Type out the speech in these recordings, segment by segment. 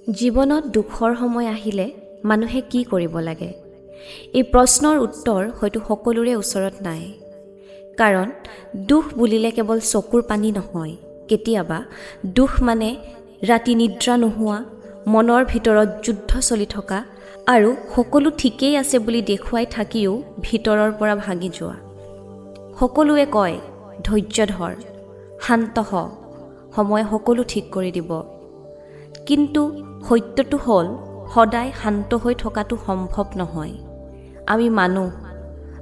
জীৱনত দুখৰ সময় আহিলে মানুহে কি কৰিব লাগে? এই প্ৰশ্নৰ উত্তৰ হয়তো সকলোৰে ওচৰত নাই। কাৰণ দুখ বুলিলে কেৱল চকুৰ পানী নহয়, কেতিয়াবা দুখ মানে ৰাতি নিদ্ৰা নোহোৱা, মনৰ ভিতৰত যুদ্ধ চলি থকা আৰু সকলো ঠিকেই আছে বুলি দেখুৱাই থাকিও ভিতৰৰ পৰা ভাঙি যোৱা। সকলোৱে কয়, ধৈৰ্য ধৰ, শান্ত হ, সময় সকলো ঠিক কৰি দিব। কিন্তু সত্যটো হ'ল সদায় শান্ত হৈ থকাটো সম্ভৱ নহয়। আমি মানুহ,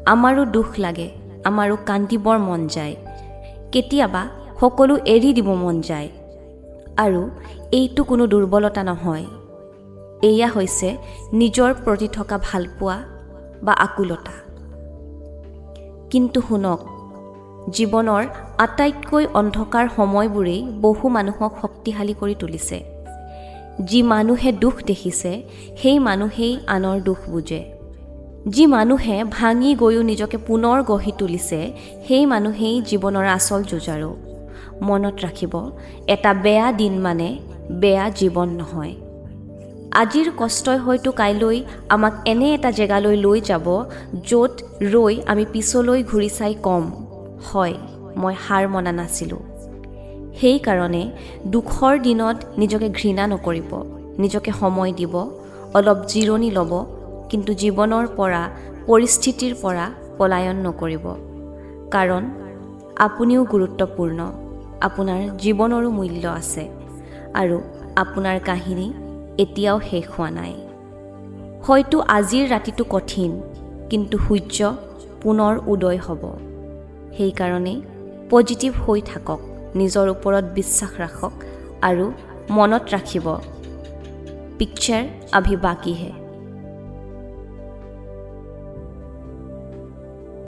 আমাৰো দুখ লাগে, আমাৰো কান্দিবৰ মন যায়, কেতিয়াবা সকলো এৰি দিব মন যায়। আৰু এইটো কোনো দুৰ্বলতা নহয়, এয়া হৈছে নিজৰ প্ৰতি থকা ভালপোৱা বা আকুলতা। কিন্তু শুনক, জীৱনৰ আটাইতকৈ অন্ধকাৰ সময়বোৰেই বহু মানুহক শক্তিশালী কৰি তুলিছে। যি মানুহে দুখ দেখিছে, সেই মানুহেই আনৰ দুখ বুজে। যি মানুহে ভাঙি গৈও নিজকে পুনৰ গঢ়ি তুলিছে, সেই মানুহেই জীৱনৰ আচল যুঁজাৰু। মনত ৰাখিব, এটা বেয়া দিন মানে বেয়া জীৱন নহয়। আজিৰ কষ্টই হয়তো কাইলৈ আমাক এনে এটা জেগালৈ লৈ যাব, য'ত ৰৈ আমি পিছলৈ ঘূৰি চাই ক'ম, হয়, মই হাৰ মনা নাছিলোঁ। সেইকাৰণে দুখৰ দিনত নিজকে ঘৃণা নকৰিব, নিজকে সময় দিব, অলপ জিৰণি ল'ব, কিন্তু জীৱনৰ পৰা, পৰিস্থিতিৰ পৰা পলায়ন নকৰিব। কাৰণ আপুনিও গুৰুত্বপূৰ্ণ, আপোনাৰ জীৱনৰো মূল্য আছে আৰু আপোনাৰ কাহিনী এতিয়াও শেষ হোৱা নাই। হয়তো আজিৰ ৰাতিটো কঠিন, কিন্তু সূৰ্য পুনৰ উদয় হ'ব। সেইকাৰণে পজিটিভ হৈ থাকক, নিজৰ ওপৰত বিশ্বাস ৰাখক আৰু মনত ৰাখিব, পিকচাৰ আভি বাকী হে।